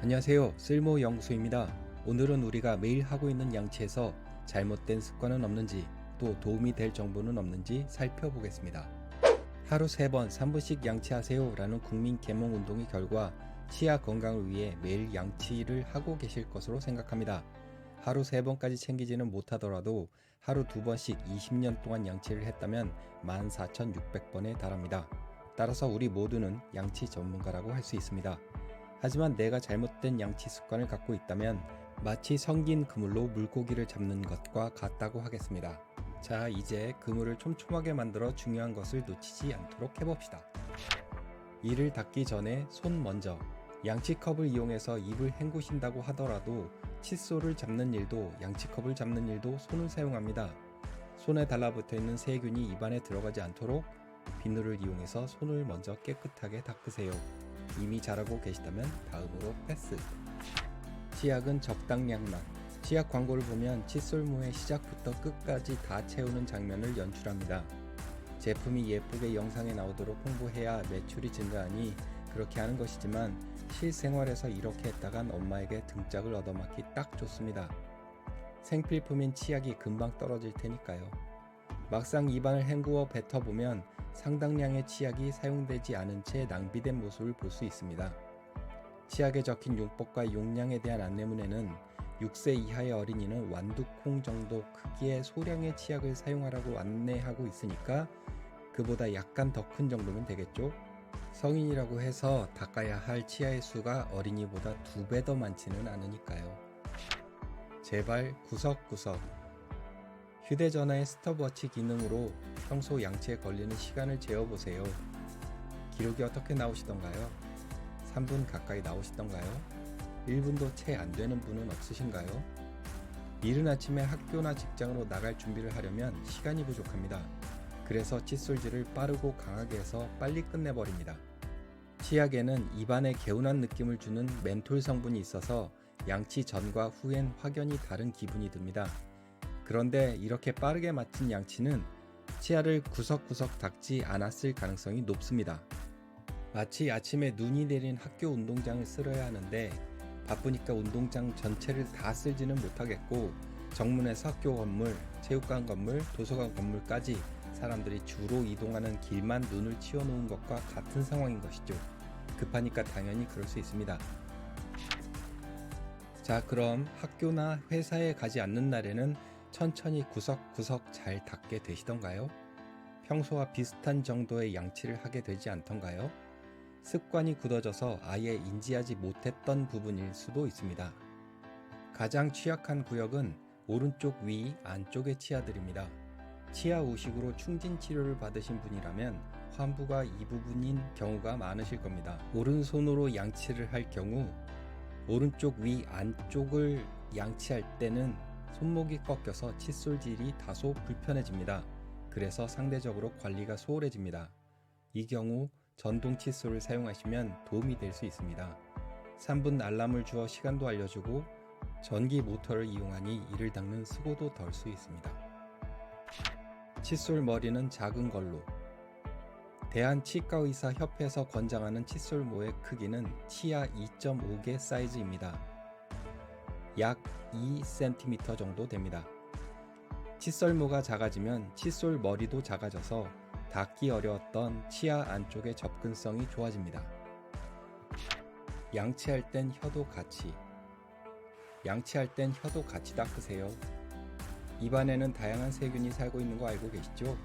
안녕하세요. 쓸모연구소입니다. 오늘은 우리가 매일 하고 있는 양치에서 잘못된 습관은 없는지, 또 도움이 될 정보는 없는지 살펴보겠습니다. 하루 3번 3분씩 양치하세요 라는 국민 계몽 운동의 결과 치아 건강을 위해 매일 양치를 하고 계실 것으로 생각합니다. 하루 3번까지 챙기지는 못하더라도 하루 2번씩 20년 동안 양치를 했다면 14,600번에 달합니다. 따라서 우리 모두는 양치 전문가라고 할 수 있습니다. 하지만 내가 잘못된 양치 습관을 갖고 있다면 마치 성긴 그물로 물고기를 잡는 것과 같다고 하겠습니다. 자, 이제 그물을 촘촘하게 만들어 중요한 것을 놓치지 않도록 해봅시다. 이를 닦기 전에 손 먼저. 양치컵을 이용해서 입을 헹구신다고 하더라도 칫솔을 잡는 일도 양치컵을 잡는 일도 손을 사용합니다. 손에 달라붙어 있는 세균이 입안에 들어가지 않도록 비누를 이용해서 손을 먼저 깨끗하게 닦으세요. 이미 잘하고 계시다면 다음으로 패스. 치약은 적당량만. 치약 광고를 보면 칫솔모의 시작부터 끝까지 다 채우는 장면을 연출합니다. 제품이 예쁘게 영상에 나오도록 홍보해야 매출이 증가하니 그렇게 하는 것이지만 실생활에서 이렇게 했다간 엄마에게 등짝을 얻어맞기 딱 좋습니다. 생필품인 치약이 금방 떨어질 테니까요. 막상 입안을 헹구어 뱉어보면 상당량의 치약이 사용되지 않은 채 낭비된 모습을 볼 수 있습니다. 치약에 적힌 용법과 용량에 대한 안내문에는 6세 이하의 어린이는 완두콩 정도 크기의 소량의 치약을 사용하라고 안내하고 있으니까 그보다 약간 더 큰 정도면 되겠죠? 성인이라고 해서 닦아야 할 치아의 수가 어린이보다 2배 더 많지는 않으니까요. 제발 구석구석. 휴대전화의 스톱워치 기능으로 평소 양치에 걸리는 시간을 재어보세요. 기록이 어떻게 나오시던가요? 3분 가까이 나오시던가요? 1분도 채 안 되는 분은 없으신가요? 이른 아침에 학교나 직장으로 나갈 준비를 하려면 시간이 부족합니다. 그래서 칫솔질을 빠르고 강하게 해서 빨리 끝내버립니다. 치약에는 입안에 개운한 느낌을 주는 멘톨 성분이 있어서 양치 전과 후엔 확연히 다른 기분이 듭니다. 그런데 이렇게 빠르게 마친 양치는 치아를 구석구석 닦지 않았을 가능성이 높습니다. 마치 아침에 눈이 내린 학교 운동장을 쓸어야 하는데 바쁘니까 운동장 전체를 다 쓸지는 못하겠고 정문에서 학교 건물, 체육관 건물, 도서관 건물까지 사람들이 주로 이동하는 길만 눈을 치워놓은 것과 같은 상황인 것이죠. 급하니까 당연히 그럴 수 있습니다. 자, 그럼 학교나 회사에 가지 않는 날에는 천천히 구석구석 잘 닦게 되시던가요? 평소와 비슷한 정도의 양치를 하게 되지 않던가요? 습관이 굳어져서 아예 인지하지 못했던 부분일 수도 있습니다. 가장 취약한 구역은 오른쪽 위 안쪽의 치아들입니다. 치아 우식으로 충진 치료를 받으신 분이라면 환부가 이 부분인 경우가 많으실 겁니다. 오른손으로 양치를 할 경우 오른쪽 위 안쪽을 양치할 때는 손목이 꺾여서 칫솔질이 다소 불편해집니다. 그래서 상대적으로 관리가 소홀해집니다. 이 경우 전동 칫솔을 사용하시면 도움이 될 수 있습니다. 3분 알람을 주어 시간도 알려주고 전기 모터를 이용하니 이를 닦는 수고도 덜 수 있습니다. 칫솔 머리는 작은 걸로. 대한치과의사협회에서 권장하는 칫솔모의 크기는 치아 2.5개 사이즈입니다. 약 2cm 정도 됩니다. 칫솔모가 작아지면 칫솔 머리도 작아져서 닦기 어려웠던 치아 안쪽의 접근성이 좋아집니다. 양치할 땐 혀도 같이. 양치할 땐 혀도 같이 닦으세요. 입안에는 다양한 세균이 살고 있는 거 알고 계시죠?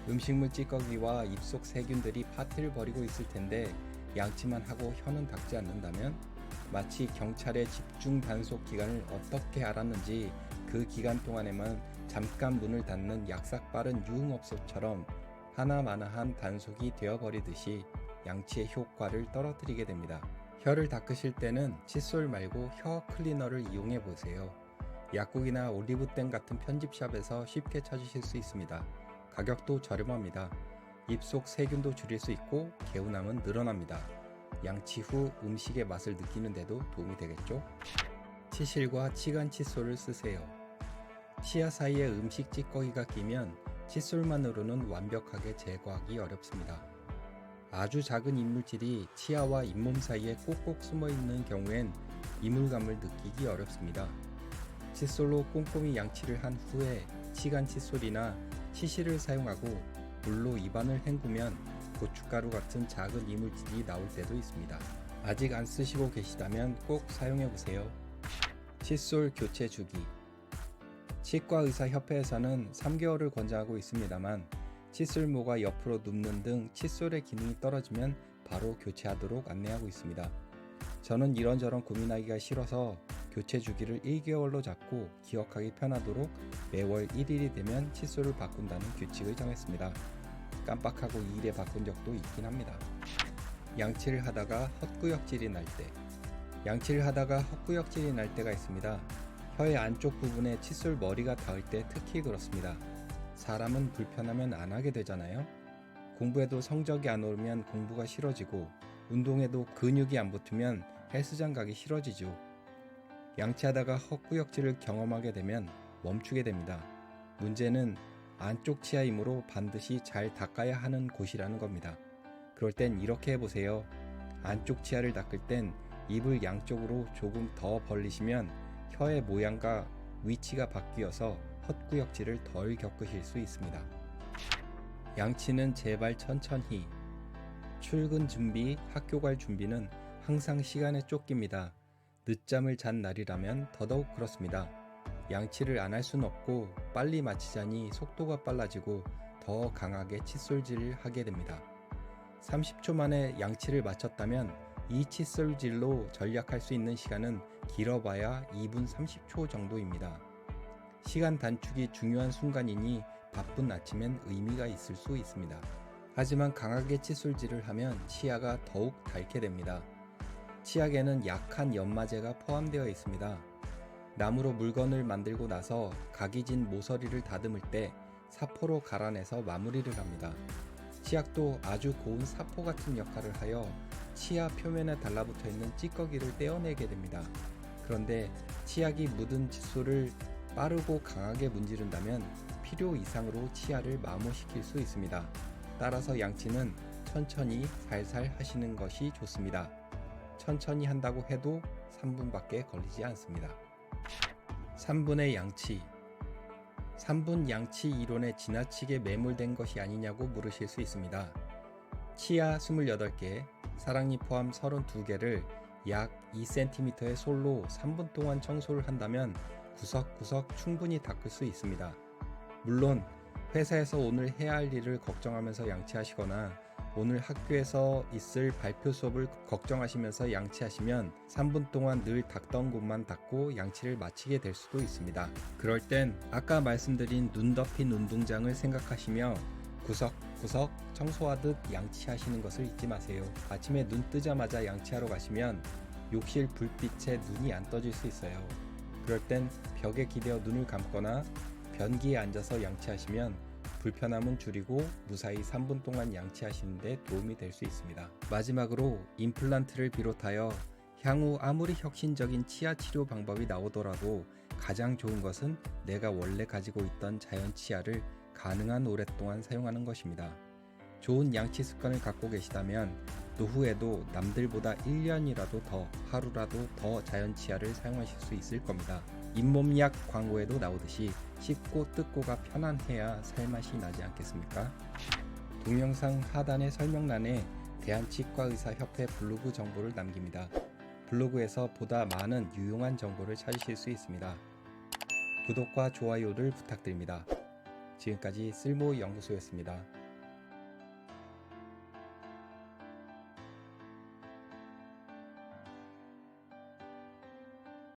음식물 찌꺼기와 입속 세균들이 파티를 벌이고 있을 텐데 양치만 하고 혀는 닦지 않는다면 마치 경찰의 집중 단속 기간을 어떻게 알았는지 그 기간 동안에만 잠깐 문을 닫는 약삭 빠른 유흥업소처럼 하나마나한 단속이 되어버리듯이 양치의 효과를 떨어뜨리게 됩니다. 혀를 닦으실 때는 칫솔 말고 혀 클리너를 이용해 보세요. 약국이나 올리브땡 같은 편집샵에서 쉽게 찾으실 수 있습니다. 가격도 저렴합니다. 입속 세균도 줄일 수 있고 개운함은 늘어납니다. 양치 후 음식의 맛을 느끼는데도 도움이 되겠죠? 치실과 치간 칫솔을 쓰세요. 치아 사이에 음식 찌꺼기가 끼면 칫솔만으로는 완벽하게 제거하기 어렵습니다. 아주 작은 이물질이 치아와 잇몸 사이에 꼭꼭 숨어 있는 경우엔 이물감을 느끼기 어렵습니다. 칫솔로 꼼꼼히 양치를 한 후에 치간 칫솔이나 치실을 사용하고 물로 입안을 헹구면 고춧가루 같은 작은 이물질이 나올 때도 있습니다. 아직 안 쓰시고 계시다면 꼭 사용해 보세요. 칫솔 교체 주기. 치과의사협회에서는 3개월을 권장하고 있습니다만 칫솔모가 옆으로 눕는 등 칫솔의 기능이 떨어지면 바로 교체하도록 안내하고 있습니다. 저는 이런저런 고민하기가 싫어서 교체 주기를 1개월로 잡고 기억하기 편하도록 매월 1일이 되면 칫솔을 바꾼다는 규칙을 정했습니다. 깜빡하고 2일에 바꾼 적도 있긴 합니다. 양치를 하다가 헛구역질이 날 때. 양치를 하다가 헛구역질이 날 때가 있습니다. 혀의 안쪽 부분에 칫솔 머리가 닿을 때 특히 그렇습니다. 사람은 불편하면 안 하게 되잖아요. 공부에도 성적이 안 오르면 공부가 싫어지고 운동에도 근육이 안 붙으면 헬스장 가기 싫어지죠. 양치하다가 헛구역질을 경험하게 되면 멈추게 됩니다. 문제는 안쪽 치아이므로 반드시 잘 닦아야 하는 곳이라는 겁니다. 그럴 땐 이렇게 해보세요. 안쪽 치아를 닦을 땐 입을 양쪽으로 조금 더 벌리시면 혀의 모양과 위치가 바뀌어서 헛구역질을 덜 겪으실 수 있습니다. 양치는 제발 천천히. 출근 준비, 학교 갈 준비는 항상 시간에 쫓깁니다. 늦잠을 잔 날이라면 더더욱 그렇습니다. 양치를 안 할 순 없고 빨리 마치자니 속도가 빨라지고 더 강하게 칫솔질을 하게 됩니다. 30초 만에 양치를 마쳤다면 이 칫솔질로 절약할 수 있는 시간은 길어봐야 2분 30초 정도입니다. 시간 단축이 중요한 순간이니 바쁜 아침엔 의미가 있을 수 있습니다. 하지만 강하게 칫솔질을 하면 치아가 더욱 닳게 됩니다. 치약에는 약한 연마제가 포함되어 있습니다. 나무로 물건을 만들고 나서 각이 진 모서리를 다듬을 때 사포로 갈아내서 마무리를 합니다. 치약도 아주 고운 사포 같은 역할을 하여 치아 표면에 달라붙어 있는 찌꺼기를 떼어내게 됩니다. 그런데 치약이 묻은 칫솔을 빠르고 강하게 문지른다면 필요 이상으로 치아를 마모시킬 수 있습니다. 따라서 양치는 천천히 살살 하시는 것이 좋습니다. 천천히 한다고 해도 3분밖에 걸리지 않습니다. 3분의 양치. 3분 양치 이론에 지나치게 매몰된 것이 아니냐고 물으실 수 있습니다. 치아 28개, 사랑니 포함 32개를 약 2cm의 솔로 3분 동안 청소를 한다면 구석구석 충분히 닦을 수 있습니다. 물론 회사에서 오늘 해야 할 일을 걱정하면서 양치하시거나 오늘 학교에서 있을 발표 수업을 걱정하시면서 양치하시면 3분 동안 늘 닦던 곳만 닦고 양치를 마치게 될 수도 있습니다. 그럴 땐 아까 말씀드린 눈 덮인 운동장을 생각하시며 구석구석 청소하듯 양치하시는 것을 잊지 마세요. 아침에 눈 뜨자마자 양치하러 가시면 욕실 불빛에 눈이 안 떠질 수 있어요. 그럴 땐 벽에 기대어 눈을 감거나 변기에 앉아서 양치하시면 불편함은 줄이고 무사히 3분 동안 양치하시는 데 도움이 될 수 있습니다. 마지막으로 임플란트를 비롯하여 향후 아무리 혁신적인 치아 치료 방법이 나오더라도 가장 좋은 것은 내가 원래 가지고 있던 자연 치아를 가능한 오랫동안 사용하는 것입니다. 좋은 양치 습관을 갖고 계시다면 노후에도 남들보다 1년이라도 더, 하루라도 더 자연 치아를 사용하실 수 있을 겁니다. 잇몸약 광고에도 나오듯이 씹고 뜯고가 편안해야 살맛이 나지 않겠습니까? 동영상 하단의 설명란에 대한치과의사협회 블로그 정보를 남깁니다. 블로그에서 보다 많은 유용한 정보를 찾으실 수 있습니다. 구독과 좋아요를 부탁드립니다. 지금까지 쓸모연구소였습니다.